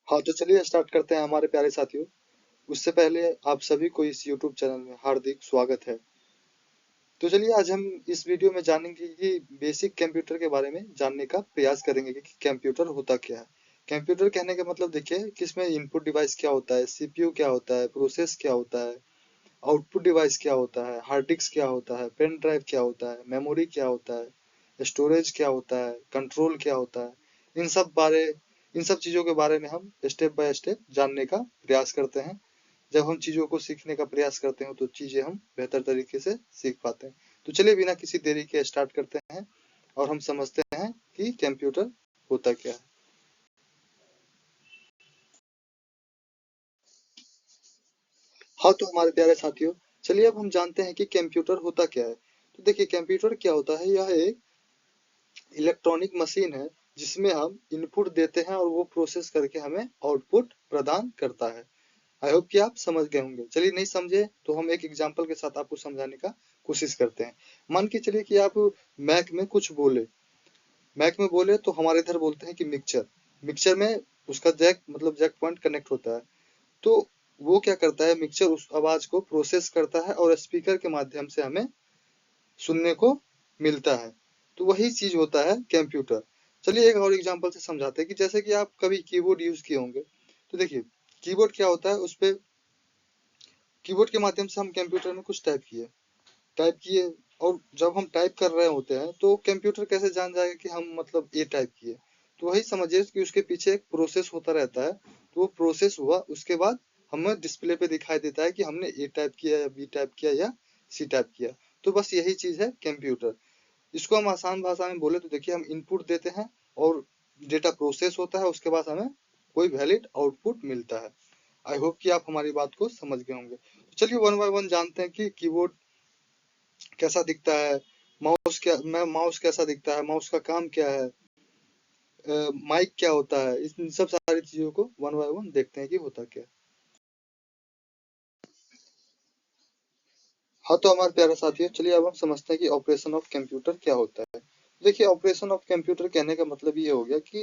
हाँ तो चलिए स्टार्ट करते हैं हमारे प्यारे साथियों। उससे पहले आप सभी को इस YouTube चैनल में हार्दिक स्वागत है। तो चलिए आज हम इस वीडियो में जानेंगे कि बेसिक कंप्यूटर के बारे में जानने का प्रयास करेंगे कि कंप्यूटर होता क्या है। कंप्यूटर कहने का मतलब देखिए कि इसमें इनपुट डिवाइस क्या होता है, सीपीयू क्या होता है, प्रोसेस क्या होता है, आउटपुट डिवाइस क्या होता है, हार्ड डिस्क क्या होता है, पेन ड्राइव क्या होता है, मेमोरी क्या होता है, स्टोरेज क्या होता है, कंट्रोल क्या होता है। इन सब चीजों के बारे में हम स्टेप बाय स्टेप जानने का प्रयास करते हैं। जब हम चीजों को सीखने का प्रयास करते हैं तो चीजें हम बेहतर तरीके से सीख पाते हैं। तो चलिए बिना किसी देरी के स्टार्ट करते हैं और हम समझते हैं कि कंप्यूटर होता क्या है। हाँ तो हमारे प्यारे साथियों, चलिए अब हम जानते हैं कि कंप्यूटर होता क्या है। तो देखिए कंप्यूटर क्या होता है, यह एक इलेक्ट्रॉनिक मशीन है जिसमें हम इनपुट देते हैं और वो प्रोसेस करके हमें आउटपुट प्रदान करता है। आई होप कि आप समझ गए होंगे। चलिए नहीं समझे तो हम एक एग्जांपल के साथ आपको समझाने का कोशिश करते हैं। मान के चलिए कि आप मैक में कुछ बोले, मैक में बोले तो हमारे इधर बोलते हैं कि मिक्सचर। मिक्सचर में उसका जैक मतलब जैक पॉइंट कनेक्ट होता है। तो वो क्या करता है, मिक्सचर उस आवाज को प्रोसेस करता है और स्पीकर के माध्यम से हमें सुनने को मिलता है। तो वही चीज होता है कंप्यूटर। चलिए एक और एग्जांपल से समझाते हैं कि जैसे कि आप कभी कीबोर्ड यूज किए होंगे। तो देखिए कीबोर्ड क्या होता है, उस पे कीबोर्ड के माध्यम से हम कंप्यूटर में कुछ टाइप किए और जब हम टाइप कर रहे होते हैं तो कंप्यूटर कैसे जान जाएगा कि हम मतलब ए टाइप किए। तो वही समझिए कि उसके पीछे एक प्रोसेस होता रहता है। तो वो प्रोसेस हुआ उसके बाद हमें डिस्प्ले पे दिखाई देता है कि हमने ए टाइप किया या बी टाइप किया या सी टाइप किया। तो बस यही चीज है कंप्यूटर। इसको हम आसान भाषा में बोले तो देखिए हम इनपुट देते हैं और डेटा प्रोसेस होता है, उसके बाद हमें कोई वैलिड आउटपुट मिलता है। आई होप कि आप हमारी बात को समझ गए होंगे। तो चलिए वन बाय वन जानते हैं कि कीबोर्ड कैसा दिखता है, माउस कैसा दिखता है, माउस का काम क्या है, माइक क्या होता है। इन सब सारी चीजों को वन बाय वन देखते हैं कि होता क्या है। हाँ तो हमारे प्यारे साथियों, चलिए अब हम समझते हैं कि ऑपरेशन ऑफ कंप्यूटर क्या होता है। देखिए ऑपरेशन ऑफ कंप्यूटर कहने का मतलब ये हो गया कि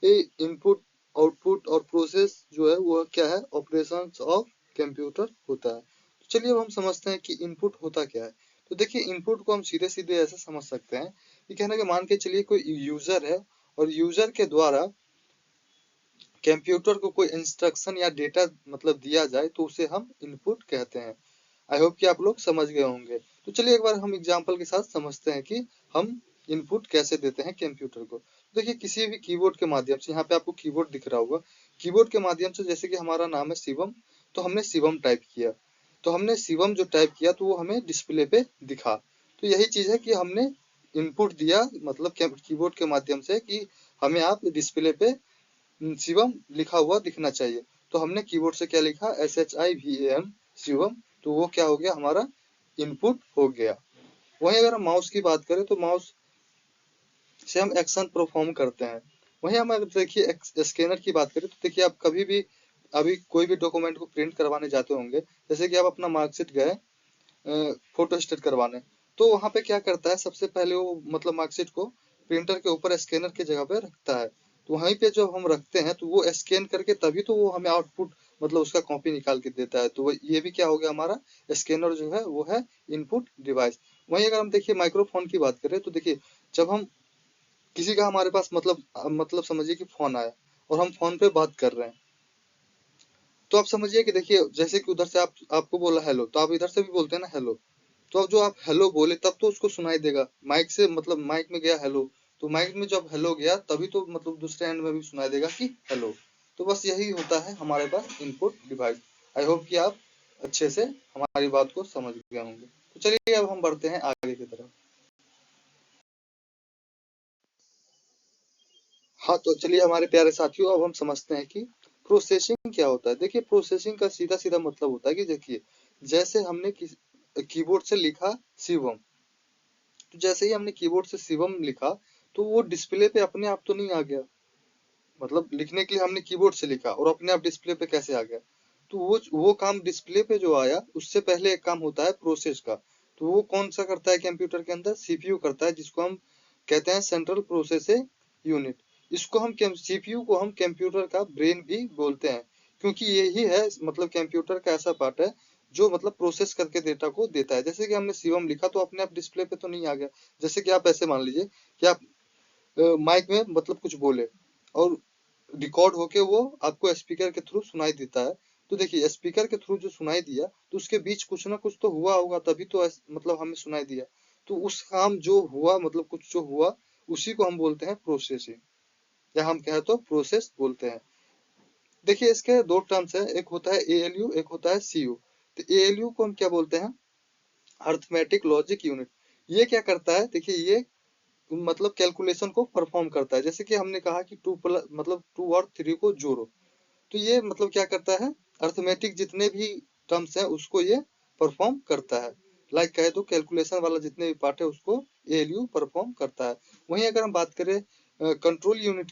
ये इनपुट आउटपुट और प्रोसेस जो है वो क्या है, ऑपरेशन ऑफ कंप्यूटर होता है। तो चलिए अब हम समझते हैं कि इनपुट होता क्या है। तो देखिए इनपुट को हम सीधे सीधे ऐसे समझ सकते हैं कि कहने का मान के चलिए कोई यूजर है और यूजर के द्वारा कंप्यूटर को कोई इंस्ट्रक्शन या डेटा मतलब दिया जाए तो उसे हम इनपुट कहते हैं। आई होप कि आप लोग समझ गए होंगे। तो चलिए एक बार हम एग्जांपल के साथ समझते हैं कि हम इनपुट कैसे देते हैं कंप्यूटर को। देखिए किसी भी कीबोर्ड के माध्यम से, यहाँ पे आपको कीबोर्ड दिख रहा होगा, कीबोर्ड के माध्यम से जैसे कि हमारा नाम है शिवम, तो हमने शिवम टाइप किया। तो हमने शिवम जो टाइप किया तो वो हमें डिस्प्ले पे दिखा। तो यही चीज है कि हमने इनपुट दिया मतलब कीबोर्ड के माध्यम से कि हमें आप डिस्प्ले पे शिवम लिखा हुआ दिखना चाहिए। तो हमने कीबोर्ड से क्या लिखा, SHIVAM शिवम। तो वो क्या हो गया, हमारा इनपुट हो गया। वहीं अगर हम माउस की बात करें तो माउस से हम एक्शन परफॉर्म करते हैं। वहीं हम अगर देखिए स्कैनर की बात करें तो देखिए आप कभी भी अभी कोई भी डॉक्यूमेंट को प्रिंट करवाने जाते होंगे, जैसे कि आप अपना मार्कशीट गए फोटो स्टेट करवाने, तो वहां पे क्या करता है, सबसे पहले वो मतलब मार्कशीट को प्रिंटर के ऊपर स्कैनर की जगह पे रखता है। तो वहीं पे जब हम रखते हैं तो वो स्कैन करके तभी तो वो हमें आउटपुट मतलब उसका कॉपी निकाल के देता है। तो ये भी क्या हो गया, हमारा स्कैनर जो है वो है इनपुट डिवाइस। वहीं अगर हम देखिए माइक्रोफोन की बात करें तो देखिए जब हम किसी का हमारे पास मतलब समझिए कि फोन आया और हम फोन पे बात कर रहे हैं, तो आप समझिए कि देखिए जैसे कि उधर से आपको बोला हेलो तो आप इधर से भी बोलते हैं ना हेलो। तो अब जो आप हेलो बोले तब तो उसको सुनाई देगा, माइक से मतलब माइक में गया हेलो, तो माइक में जब हेलो गया तभी तो मतलब दूसरे एंड में भी सुनाई देगा कि हेलो। तो बस यही होता है हमारे पास इनपुट डिवाइस। आई होप कि आप अच्छे से हमारी बात को समझ गए होंगे। तो चलिए अब हम बढ़ते हैं आगे की तरफ। हाँ तो चलिए हमारे प्यारे साथियों, अब हम समझते हैं कि प्रोसेसिंग क्या होता है। देखिए प्रोसेसिंग का सीधा सीधा मतलब होता है कि देखिए जैसे हमने कीबोर्ड से लिखा शिवम, तो जैसे ही हमने कीबोर्ड से शिवम लिखा तो वो डिस्प्ले पे अपने आप तो नहीं आ गया। मतलब लिखने के लिए हमने कीबोर्ड से लिखा और अपने आप डिस्प्ले पे कैसे आ गया। तो वो काम डिस्प्ले पे जो आया उससे पहले एक काम होता है प्रोसेस का। तो वो कौन सा करता है कंप्यूटर के अंदर, सीपीयू करता है, जिसको हम कहते हैं सेंट्रल प्रोसेसिंग यूनिट। इसको हम सीपीयू को हम कंप्यूटर का ब्रेन भी बोलते हैं, क्योंकि यही है मतलब कंप्यूटर का ऐसा पार्ट है जो मतलब प्रोसेस करके डेटा को देता है। जैसे कि हमने शिवम लिखा तो अपने आप डिस्प्ले पे तो नहीं आ गया। जैसे कि आप ऐसे मान लीजिए कि आप माइक में मतलब कुछ बोले और रिकॉर्ड होके वो आपको स्पीकर के थ्रू सुनाई देता है। तो देखिए स्पीकर के थ्रू जो सुनाई दिया तो उसके बीच कुछ ना कुछ तो हुआ होगा, तभी तो मतलब हमें सुनाई दिया। तो उस काम जो हुआ मतलब कुछ जो हुआ उसी को हम बोलते हैं प्रोसेसिंग, या हम कहें तो प्रोसेस बोलते हैं। देखिए इसके दो टर्म्स है, एक होता है एएलयू, एक होता है सीयू। तो एएलयू को हम क्या बोलते हैं, अर्थमेटिक लॉजिक यूनिट। ये क्या करता है, देखिए ये मतलब कैलकुलेशन को परफॉर्म करता है। जैसे कि हमने कहा कि टू प्लस मतलब टू और थ्री को जोड़ो, तो ये मतलब क्या करता है, अर्थमेटिक जितने भी टर्म्स हैं उसको ये परफॉर्म करता है। लाइक कहे तो कैलकुलेशन वाला जितने भी पार्ट है उसको एएलयू परफॉर्म करता है। वहीं अगर हम बात करें कंट्रोल यूनिट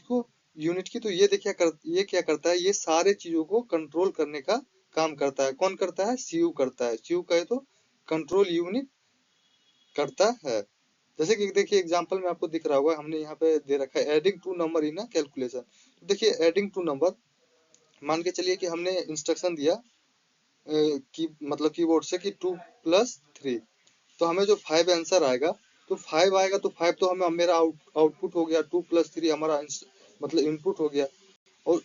की, तो ये क्या करता है, ये सारे चीजों को कंट्रोल करने का काम करता है। कौन करता है, सीयू करता है। सीयू कहे तो कंट्रोल यूनिट करता है। जैसे कि देखिए एग्जांपल में आपको दिख रहा होगा, हमने यहाँ पे दे रखा है adding two number in a calculation. तो देखिए एडिंग टू नंबर, मान के चलिए कि हमने इंस्ट्रक्शन दिया कि मतलब कीबोर्ड से कि 2 + 3, तो हमें जो 5 आंसर आएगा, तो 5 आएगा तो 5 तो हमें मेरा आउटपुट हो गया, 2 + 3 हमारा मतलब इनपुट हो गया। और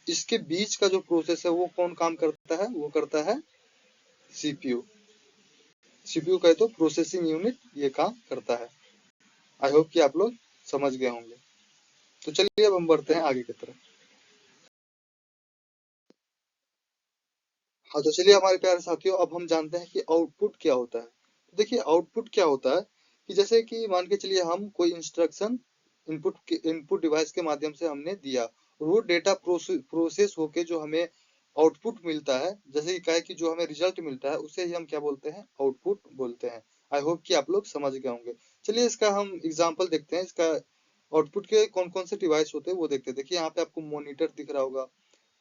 इसके बीच का जो प्रोसेस है वो कौन काम करता है, वो करता है सीपीयू। सीपीयू कहे तो प्रोसेसिंग यूनिट ये काम करता है। आई होप कि आप लोग समझ गए होंगे। तो चलिए अब हम बढ़ते हैं आगे की तरफ। हाँ तो चलिए हमारे प्यारे साथियों, अब हम जानते हैं कि आउटपुट क्या होता है। तो देखिए आउटपुट क्या होता है कि जैसे कि मान के चलिए हम कोई इंस्ट्रक्शन इनपुट डिवाइस के माध्यम से हमने दिया, और वो डेटा प्रोसेस होके जो हमें आउटपुट मिलता है, जैसे कि कहे कि जो हमें रिजल्ट मिलता है उसे ही हम क्या बोलते हैं, आउटपुट बोलते हैं। आई होप कि आप लोग समझ गए होंगे। चलिए इसका हम एग्जाम्पल देखते हैं, इसका आउटपुट के कौन कौन से डिवाइस होते हैं वो देखते हैं। देखिए यहाँ पे आपको मॉनिटर दिख रहा होगा,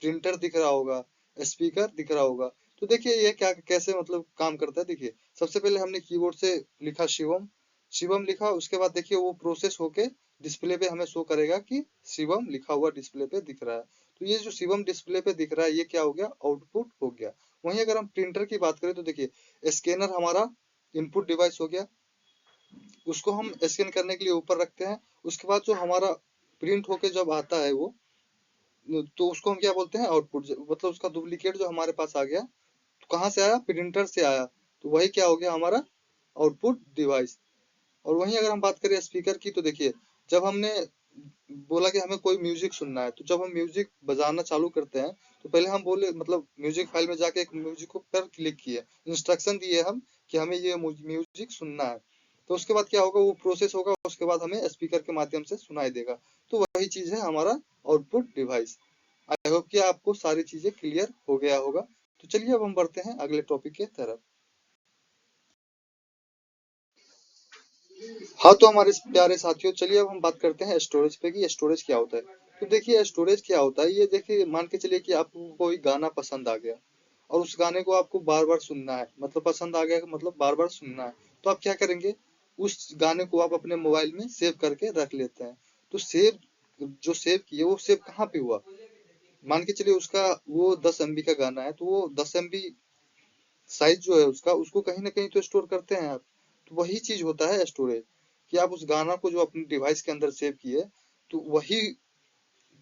प्रिंटर दिख रहा होगा, स्पीकर दिख रहा होगा। तो देखिए ये क्या कैसे मतलब काम करता है। देखिए सबसे पहले हमने कीबोर्ड से लिखा शिवम, शिवम लिखा, उसके बाद देखिए वो प्रोसेस होके डिस्प्ले पे हमें शो करेगा कि शिवम लिखा हुआ डिस्प्ले पे दिख रहा है। तो ये जो शिवम डिस्प्ले पे दिख रहा है ये क्या हो गया, आउटपुट हो गया। वहीं अगर हम प्रिंटर की बात करें तो देखिए स्कैनर हमारा इनपुट डिवाइस हो गया, उसको हम स्कैन करने के लिए ऊपर रखते हैं। उसके बाद जो हमारा प्रिंट होके जब आता है वो, तो उसको हम क्या बोलते हैं, आउटपुट। मतलब उसका डुप्लीकेट जो हमारे पास आ गया, तो कहाँ से आया, प्रिंटर से आया, तो वही क्या हो गया हमारा आउटपुट डिवाइस। और वहीं अगर हम बात करें स्पीकर की, तो देखिए जब हमने बोला कि हमें कोई म्यूजिक सुनना है, तो जब हम म्यूजिक बजाना चालू करते हैं तो पहले हम बोले मतलब म्यूजिक फाइल में जाके एक म्यूजिक पर क्लिक किए, इंस्ट्रक्शन दिए हम कि हमें ये म्यूजिक सुनना है। तो उसके बाद क्या होगा, वो प्रोसेस होगा, उसके बाद हमें स्पीकर के माध्यम से सुनाई देगा। तो वही चीज है हमारा आउटपुट डिवाइस। आई होप कि आपको सारी चीजें क्लियर हो गया होगा। तो चलिए अब हम बढ़ते हैं अगले टॉपिक के तरफ। हाँ तो हमारे प्यारे साथियों, चलिए अब हम बात करते हैं स्टोरेज पे कि स्टोरेज क्या होता है। तो देखिए स्टोरेज क्या होता है, ये देखिए मान के चलिए कि आपको कोई गाना पसंद आ गया और उस गाने को आपको बार बार सुनना है, मतलब पसंद आ गया मतलब बार बार सुनना है। तो आप क्या करेंगे, उस गाने को आप अपने मोबाइल में सेव करके रख लेते हैं। तो सेव किए वो सेव कहाँ पे हुआ, मान के चलिए उसका वो 10 MB का गाना है, तो वो 10 MB साइज जो है उसका, उसको कहीं ना कहीं तो स्टोर करते हैं आप। तो वही चीज होता है स्टोरेज, कि आप उस गाना को जो अपने डिवाइस के अंदर सेव किए, तो वही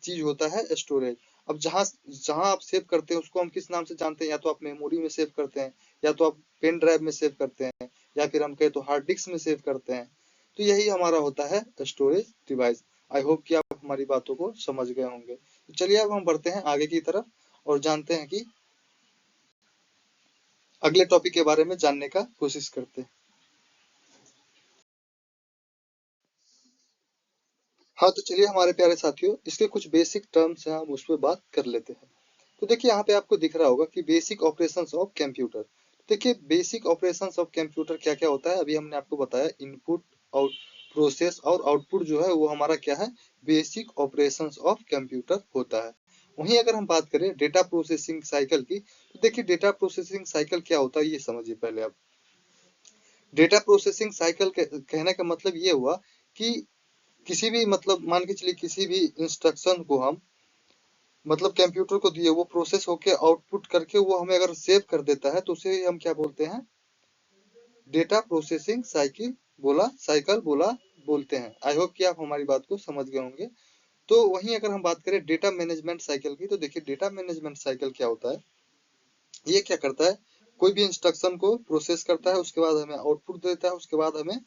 चीज होता है स्टोरेज। अब जहाँ जहाँ आप सेव करते हैं उसको हम किस नाम से जानते हैं, या तो आप मेमोरी में सेव करते हैं, या तो आप पेन ड्राइव में सेव करते हैं, या फिर हम कहें तो हार्ड डिस्क में सेव करते हैं। तो यही हमारा होता है स्टोरेज डिवाइस। आई होप कि आप हमारी बातों को समझ गए होंगे। तो चलिए अब हम बढ़ते हैं आगे की तरफ और जानते हैं कि अगले टॉपिक के बारे में जानने का कोशिश करते हैं। हाँ तो चलिए हमारे प्यारे साथियों, इसके कुछ बेसिक टर्म्स हैं, हम उस पर बात कर लेते हैं। तो देखिए यहाँ पे आपको दिख रहा होगा कि बेसिक ऑपरेशंस ऑफ कंप्यूटर। देखिए बेसिक ऑपरेशंस ऑफ कंप्यूटर क्या क्या होता है, अभी हमने आपको बताया इनपुट, आउट, प्रोसेस और आउटपुट जो है वो हमारा क्या है, बेसिक ऑपरेशंस ऑफ कंप्यूटर होता है। वहीं अगर हम बात करें डेटा प्रोसेसिंग साइकिल की, तो देखिए डेटा प्रोसेसिंग साइकिल क्या होता है ये समझिए पहले आप। डेटा प्रोसेसिंग साइकिल कहने का मतलब ये हुआ कि किसी भी मतलब मान के चलिए किसी भी इंस्ट्रक्शन को हम मतलब कंप्यूटर को दिए, वो प्रोसेस होके आउटपुट करके वो हमें अगर सेव कर देता है तो उसे हम क्या बोलते हैं, डेटा प्रोसेसिंग साइकिल बोलते हैं। आई होप कि आप हमारी बात को समझ गए होंगे। तो वहीं अगर हम बात करें डेटा मैनेजमेंट साइकिल की, तो देखिए डेटा मैनेजमेंट साइकिल क्या होता है। ये क्या करता है, कोई भी इंस्ट्रक्शन को प्रोसेस करता है, उसके बाद हमें आउटपुट देता है, उसके बाद हमें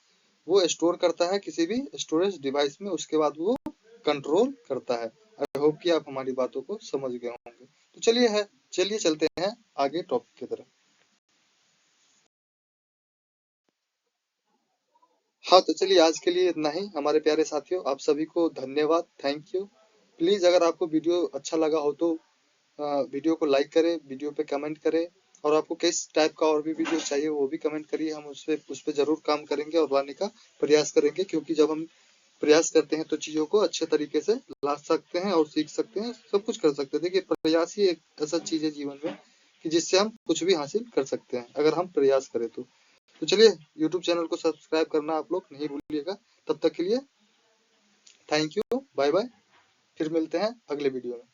वो स्टोर करता है किसी भी स्टोरेज डिवाइस में, उसके बाद वो कंट्रोल करता है। आई होप कि आप हमारी बातों को समझ गए होंगे। तो चलिए चलते हैं आगे टॉपिक की तरफ। हाँ, तो चलिए आज के लिए इतना ही हमारे प्यारे साथियों। आप सभी को धन्यवाद, थैंक यू। प्लीज अगर आपको वीडियो अच्छा लगा हो तो वीडियो को लाइक करें, वीडियो पे कमेंट करें, और आपको किस टाइप का और भी वीडियो चाहिए वो भी कमेंट करिए। हम उस पे जरूर काम करेंगे और लाने का प्रयास करेंगे, क्योंकि जब हम प्रयास करते हैं तो चीजों को अच्छे तरीके से ला सकते हैं और सीख सकते हैं, सब कुछ कर सकते हैं। देखिए प्रयास ही एक ऐसा चीज है जीवन में कि जिससे हम कुछ भी हासिल कर सकते हैं अगर हम प्रयास करें तो चलिए यूट्यूब चैनल को सब्सक्राइब करना आप लोग नहीं भूलिएगा। तब तक के लिए थैंक यू, बाय बाय। फिर मिलते हैं अगले वीडियो में।